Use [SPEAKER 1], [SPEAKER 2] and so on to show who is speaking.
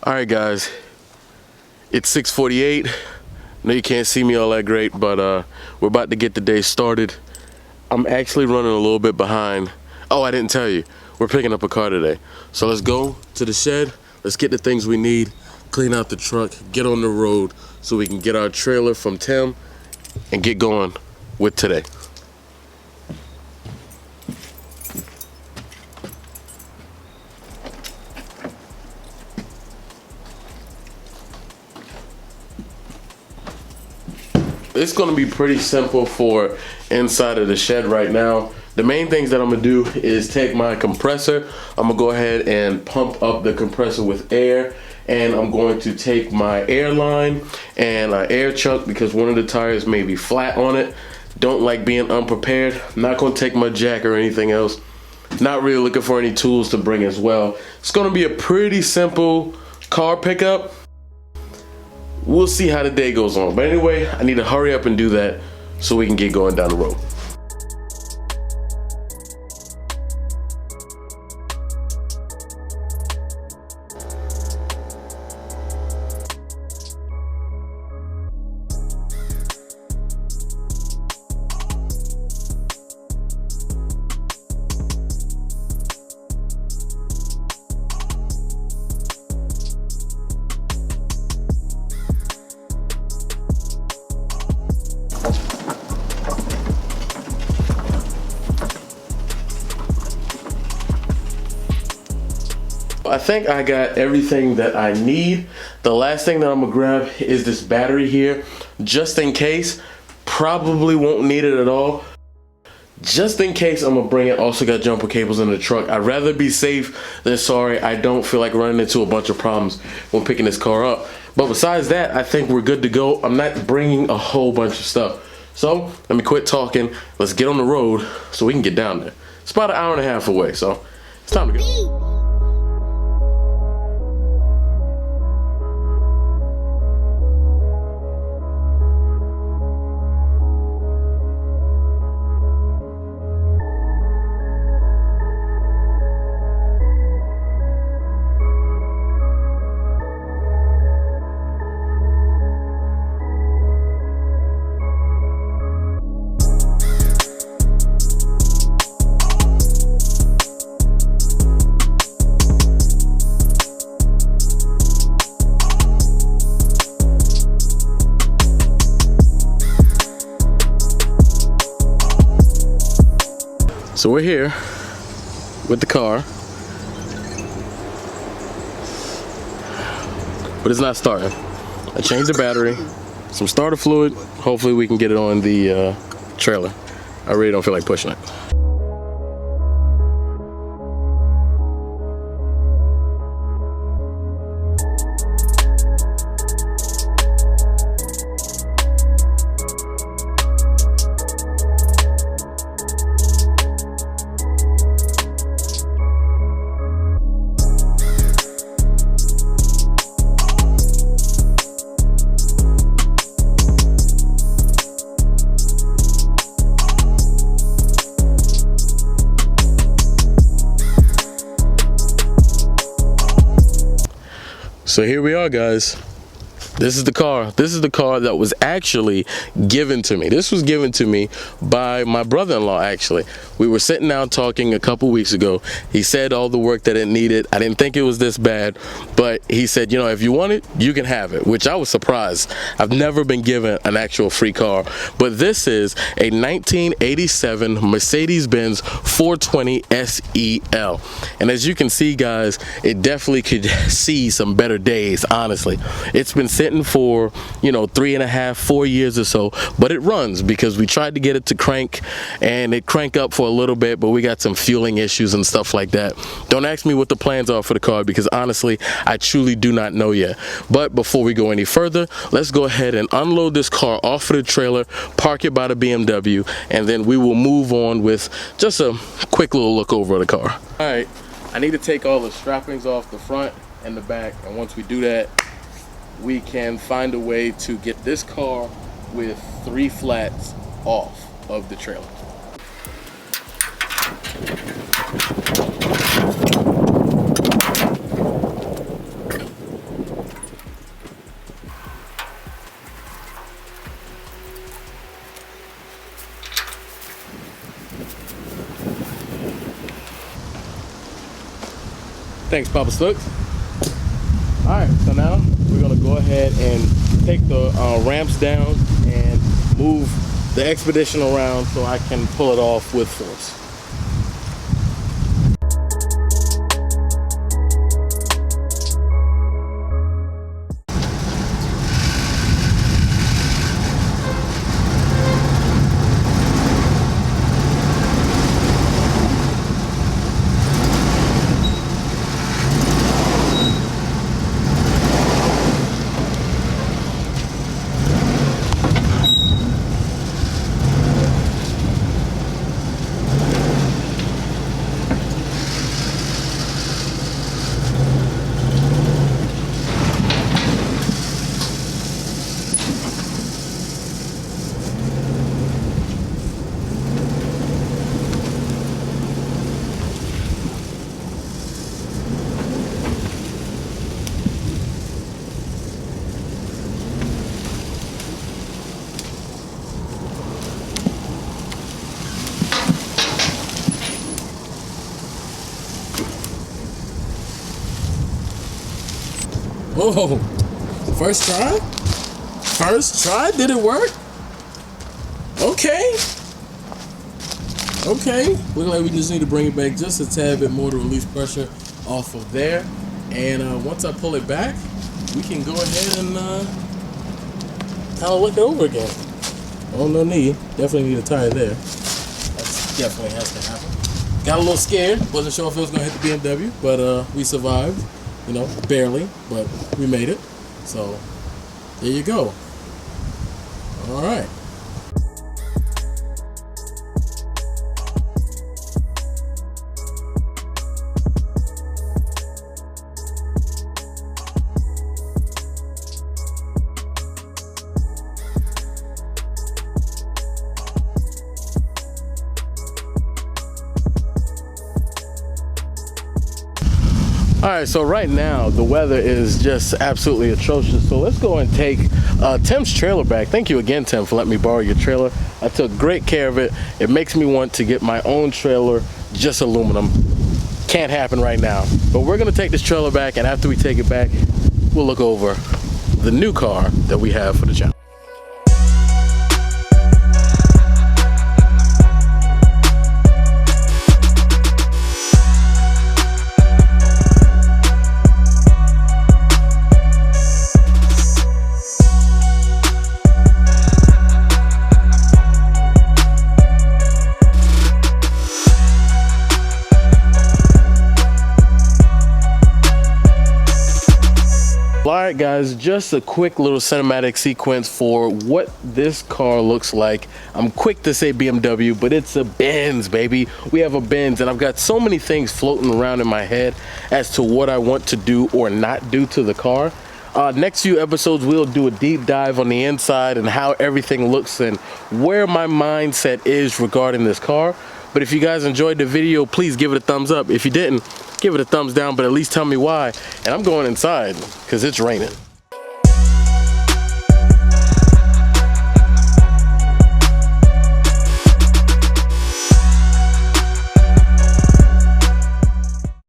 [SPEAKER 1] Alright guys, it's 6:48. I know you can't see me all that great, but we're about to get the day started. I'm actually running a little bit behind. Oh, I didn't tell you. We're picking up a car today. So let's go to the shed, let's get the things we need, clean out the truck, get on the road so we can get our trailer from Tim and get going with today. It's gonna be pretty simple for inside of the shed right now. The main things that I'm gonna do is take my compressor. I'm gonna go ahead and pump up the compressor with air, and I'm going to take my air line and an air chuck because one of the tires may be flat on it. Don't like being unprepared. I'm not gonna take my jack or anything else. Not really looking for any tools to bring as well. It's gonna be a pretty simple car pickup. We'll see how the day goes on. But anyway, I need to hurry up and do that so we can get going down the road. I think I got everything that I need. The last thing that I'm gonna grab is this battery here, just in case. Probably won't need it at all. Just in case, I'm gonna bring it. Also got jumper cables in the truck. I'd rather be safe than sorry. I don't feel like running into a bunch of problems when picking this car up. But besides that, I think we're good to go. I'm not bringing a whole bunch of stuff. So let me quit talking. Let's get on the road so we can get down there. It's about an hour and a half away, so it's time to go. So we're here with the car, but it's not starting. I changed the battery, some starter fluid. Hopefully we can get it on the trailer. I really don't feel like pushing it. So here we are, guys. This is the car. This is the car that was actually given to me. This was given to me by my brother-in-law, actually. We were sitting down talking a couple weeks ago. He said all the work that it needed. I didn't think it was this bad, but he said, you know, if you want it, you can have it, which I was surprised. I've never been given an actual free car, but this is a 1987 Mercedes-Benz 420 SEL. And as you can see, guys, it definitely could see some better days, honestly. It's been sitting for, you know, 3.5, 4 years or so, but it runs because we tried to get it to crank and it cranked up for a little bit, but we got some fueling issues and stuff like that. Don't ask me what the plans are for the car because honestly, I truly do not know yet. But before we go any further, let's go ahead and unload this car off of the trailer, park it by the BMW, and then we will move on with just a quick little look over the car. All right, I need to take all the strappings off the front and the back, and once we do that, we can find a way to get this car with 3 flats off of the trailer. Thanks, Papa Stooks. Alright, so now we're gonna go ahead and take the ramps down and move the Expedition around so I can pull it off with force. Oh, first try? First try? Did it work? Okay. Okay. Looks like we just need to bring it back just a tad bit more to release pressure off of there. And once I pull it back, we can go ahead and kind of look it over again. Oh, no need. Definitely need a tire there. That definitely has to happen. Got a little scared. Wasn't sure if it was going to hit the BMW, but we survived. You know, barely, but we made it. So, there you go. All right. Alright, so right now the weather is just absolutely atrocious, so let's go and take Tim's trailer back. Thank you again, Tim, for letting me borrow your trailer. I took great care of it. It makes me want to get my own trailer, just aluminum. Can't happen right now, but we're gonna take this trailer back, and after we take it back, we'll look over the new car that we have for the channel. Alright guys, just a quick little cinematic sequence for what this car looks like. I'm quick to say BMW, but it's a Benz, baby. We have a Benz, and I've got so many things floating around in my head as to what I want to do or not do to the car. Next few episodes, we'll do a deep dive on the inside and how everything looks and where my mindset is regarding this car. But if you guys enjoyed the video, please give it a thumbs up. If you didn't, give it a thumbs down, but at least tell me why. And I'm going inside because it's raining.